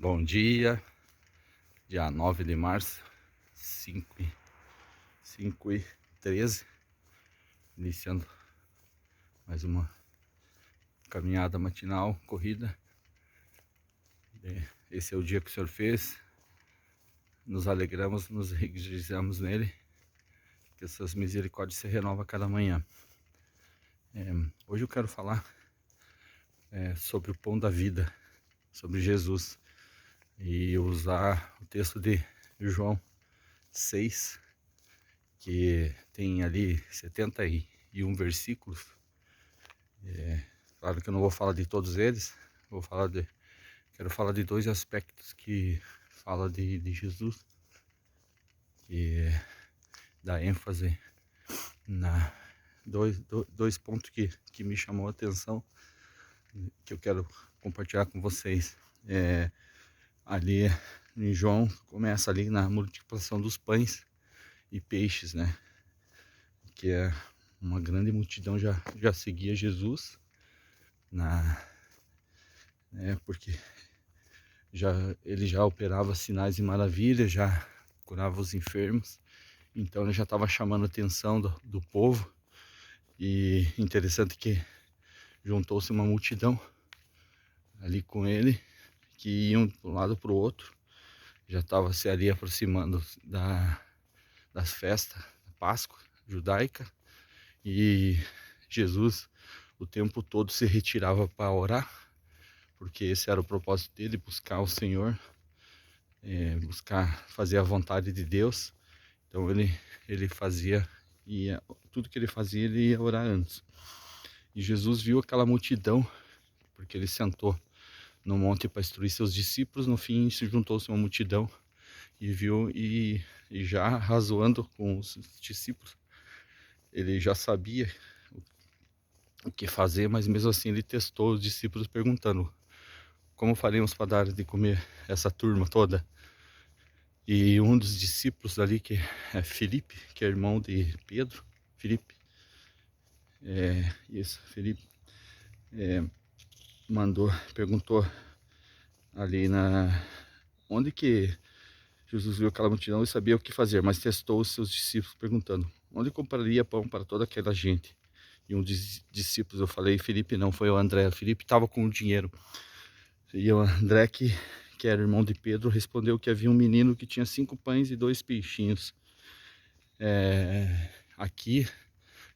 Bom dia 9 de março, 5h13, iniciando mais uma caminhada matinal, corrida. Esse é o dia que o Senhor fez, nos alegramos, nos regozijamos nele, que essas misericórdias se renovam a cada manhã. Hoje eu quero falar sobre o pão da vida, sobre Jesus, e usar o texto de João 6, que tem ali 71 versículos. Claro que eu não vou falar de todos eles, quero falar de dois aspectos que fala de Jesus, que dá ênfase na dois pontos que me chamou a atenção, que eu quero compartilhar com vocês. Ali em João, começa ali na multiplicação dos pães e peixes, né? Que é uma grande multidão já seguia Jesus, porque ele já operava sinais e maravilhas, já curava os enfermos, então ele já estava chamando a atenção do povo. E interessante que juntou-se uma multidão ali com ele, que iam de um lado para o outro, já estava se ali aproximando das festas da Páscoa judaica, e Jesus o tempo todo se retirava para orar, porque esse era o propósito dele, buscar o Senhor, buscar fazer a vontade de Deus. Então ele fazia, tudo que ele fazia, ele ia orar antes. E Jesus viu aquela multidão, porque ele sentou no monte para instruir seus discípulos. No fim se juntou-se uma multidão e viu, e já razoando com os discípulos, ele já sabia o que fazer, mas mesmo assim ele testou os discípulos perguntando: como faremos para dar de comer essa turma toda? E um dos discípulos ali, que é Felipe, que é irmão de Pedro, Felipe, Felipe, perguntou ali onde que Jesus viu aquela multidão e sabia o que fazer, mas testou os seus discípulos perguntando: onde compraria pão para toda aquela gente? E um dos discípulos, eu falei Felipe, não, foi o André. O Felipe estava com o dinheiro. E o André, que era irmão de Pedro, respondeu que havia um menino que tinha 5 pães e 2 peixinhos. Aqui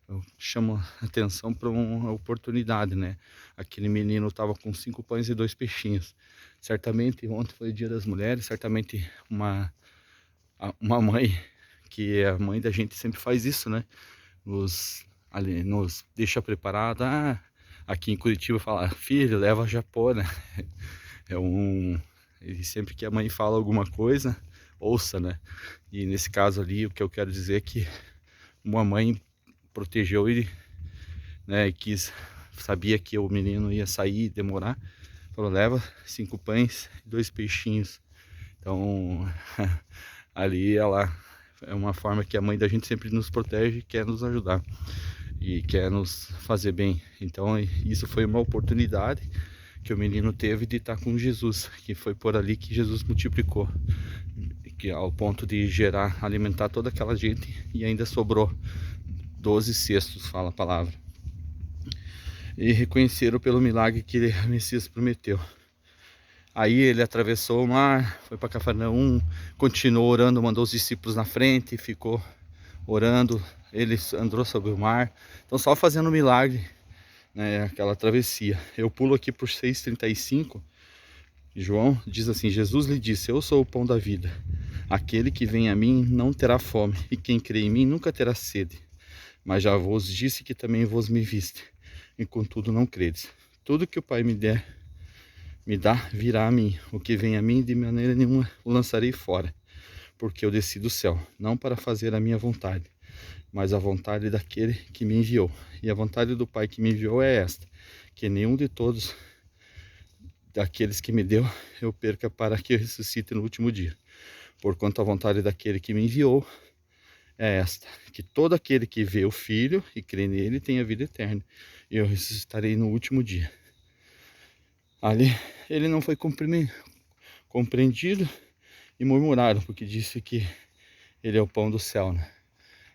eu chamo a atenção para uma oportunidade, né? Aquele menino estava com 5 pães e 2 peixinhos. Certamente ontem foi o Dia das Mulheres, certamente uma mãe, que é a mãe da gente, sempre faz isso, né? Nos deixa preparado. Aqui em Curitiba fala: filho, leva japô, né? E sempre que a mãe fala alguma coisa, ouça, né? E nesse caso ali, o que eu quero dizer é que uma mãe protegeu ele, né? E sabia que o menino ia sair e demorar, falou: leva 5 pães e 2 peixinhos. Então ali ela é uma forma que a mãe da gente sempre nos protege, quer nos ajudar e quer nos fazer bem. Então isso foi uma oportunidade que o menino teve de estar com Jesus, que foi por ali que Jesus multiplicou, que ao ponto de alimentar toda aquela gente, e ainda sobrou 12 cestos, fala a palavra. E reconheceram pelo milagre que o Messias prometeu. Aí ele atravessou o mar, foi para Cafarnaum, continuou orando, mandou os discípulos na frente, ficou orando, ele andou sobre o mar. Então só fazendo milagre, né, aquela travessia. Eu pulo aqui por 6:35. João diz assim: Jesus lhe disse: eu sou o pão da vida. Aquele que vem a mim não terá fome, e quem crê em mim nunca terá sede. Mas já vos disse que também vos me viste, e contudo não credes. Tudo que o Pai me dá, virá a mim. O que vem a mim, de maneira nenhuma o lançarei fora. Porque eu desci do céu, não para fazer a minha vontade, mas a vontade daquele que me enviou. E a vontade do Pai que me enviou é esta: que nenhum de todos daqueles que me deu eu perca, para que eu ressuscite no último dia. Porquanto a vontade daquele que me enviou é esta: que todo aquele que vê o Filho e crê nele tenha vida eterna, e eu ressuscitarei no último dia. Ali ele não foi compreendido e murmuraram, porque disse que ele é o pão do céu, né?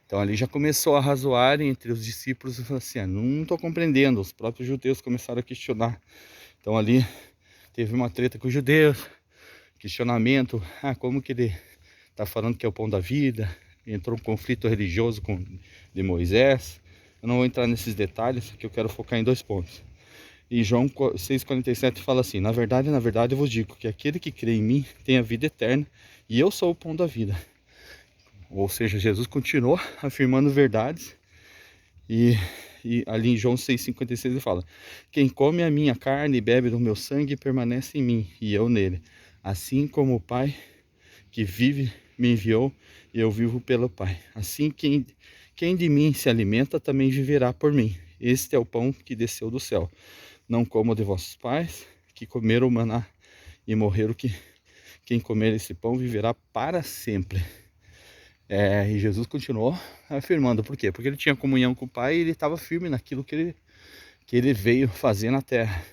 Então ali já começou a razoar entre os discípulos e falou assim, não estou compreendendo. Os próprios judeus começaram a questionar. Então ali teve uma treta com os judeus, questionamento, como que ele está falando que é o pão da vida? Entrou um conflito religioso de Moisés. Eu não vou entrar nesses detalhes, que eu quero focar em 2 pontos. E João 6,47 fala assim, na verdade, eu vos digo que aquele que crê em mim tem a vida eterna, e eu sou o pão da vida. Ou seja, Jesus continuou afirmando verdades, e ali em João 6,56 ele fala, quem come a minha carne e bebe do meu sangue permanece em mim, e eu nele. Assim como o Pai que vive me enviou, e eu vivo pelo Pai. Assim quem de mim se alimenta também viverá por mim. Este é o pão que desceu do céu. Não como de vossos pais, que comeram o maná e morreram, que quem comer esse pão viverá para sempre. E Jesus continuou afirmando, por quê? Porque ele tinha comunhão com o Pai e ele estava firme naquilo que ele veio fazer na terra.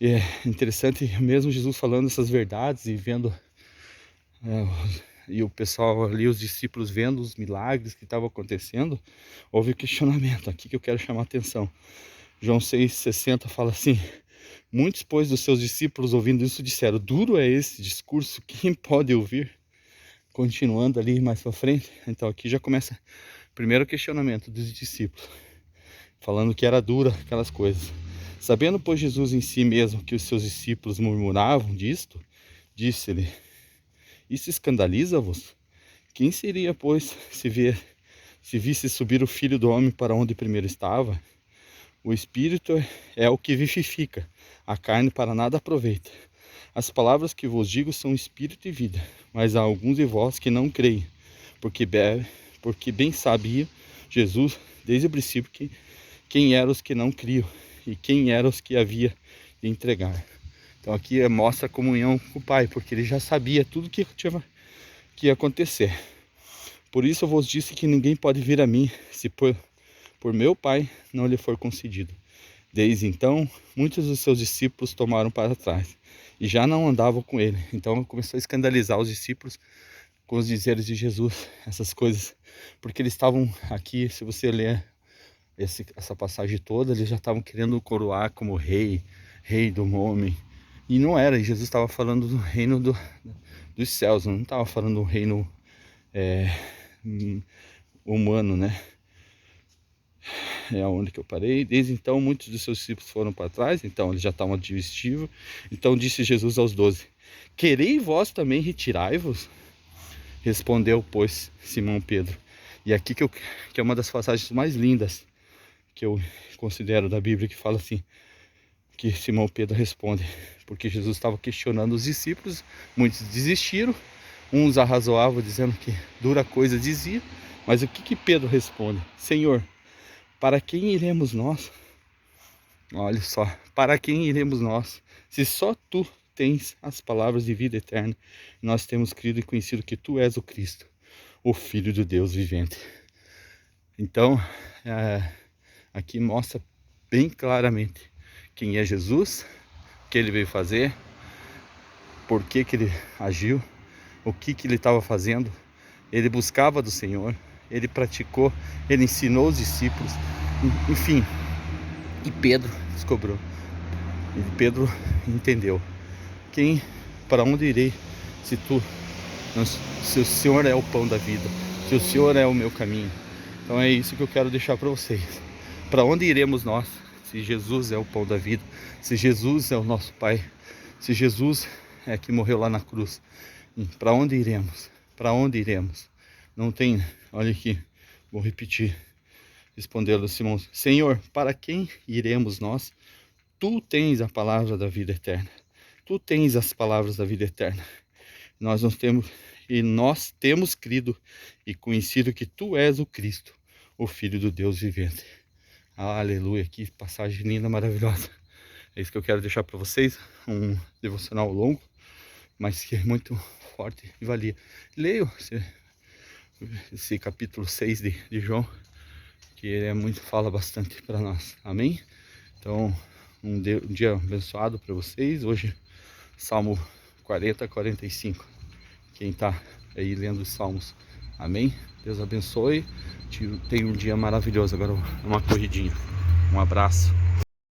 E é interessante, mesmo Jesus falando essas verdades e vendo, e o pessoal ali, os discípulos vendo os milagres que estavam acontecendo, houve questionamento, aqui que eu quero chamar a atenção. João 6,60 fala assim, muitos, pois, dos seus discípulos ouvindo isso disseram, duro é esse discurso, quem pode ouvir? Continuando ali mais para frente, então aqui já começa o primeiro questionamento dos discípulos, falando que era dura aquelas coisas. Sabendo, pois, Jesus em si mesmo que os seus discípulos murmuravam disto, disse-lhe, isso escandaliza-vos? Quem seria, pois, se visse subir o Filho do Homem para onde primeiro estava? O Espírito é o que vivifica, a carne para nada aproveita. As palavras que vos digo são espírito e vida, mas há alguns de vós que não creem, porque bem sabia Jesus desde o princípio quem eram os que não criam e quem eram os que havia de entregar. Então aqui mostra a comunhão com o Pai, porque ele já sabia tudo que ia acontecer. Por isso eu vos disse que ninguém pode vir a mim, se por meu Pai não lhe for concedido. Desde então, muitos dos seus discípulos tomaram para trás e já não andavam com ele. Então começou a escandalizar os discípulos com os dizeres de Jesus, essas coisas, porque eles estavam aqui, se você ler essa passagem toda, eles já estavam querendo coroar como rei do homem, e não era. E Jesus estava falando do reino dos céus, não estava falando do reino humano, né? É onde que eu parei. Desde então muitos dos seus discípulos foram para trás, então eles já estavam advertidos. Então disse Jesus aos 12, quereis vós também retirai-vos? Respondeu, pois, Simão Pedro. E aqui que é uma das passagens mais lindas que eu considero da Bíblia, que fala assim, que Simão Pedro responde, porque Jesus estava questionando os discípulos, muitos desistiram, uns arrazoavam dizendo que dura coisa dizia, mas o que Pedro responde? Senhor, para quem iremos nós? Olha só, para quem iremos nós? Se só tu tens as palavras de vida eterna, nós temos crido e conhecido que tu és o Cristo, o Filho do Deus vivente. Então, aqui mostra bem claramente quem é Jesus, o que ele veio fazer, por que ele agiu, o que ele estava fazendo. Ele buscava do Senhor, ele praticou, ele ensinou os discípulos, enfim. E Pedro descobriu, e Pedro entendeu, para onde irei se o Senhor é o pão da vida, se o Senhor é o meu caminho. Então é isso que eu quero deixar para vocês. Para onde iremos nós, se Jesus é o pão da vida, se Jesus é o nosso Pai, se Jesus é que morreu lá na cruz? Para onde iremos? Para onde iremos? Não tem, olha aqui, vou repetir. Respondeu Simão, Senhor, para quem iremos nós? Tu tens a palavra da vida eterna. Tu tens as palavras da vida eterna. Nós temos crido e conhecido que tu és o Cristo, o Filho do Deus vivente. Aleluia, que passagem linda, maravilhosa. É isso que eu quero deixar para vocês, um devocional longo, mas que é muito forte e valia. Leio esse capítulo 6 de João, que ele fala bastante para nós. Amém? Então, um dia abençoado para vocês. Hoje, Salmo 40 a 45. Quem está aí lendo os Salmos. Amém? Deus abençoe. Tenha um dia maravilhoso. Agora uma corridinha. Um abraço.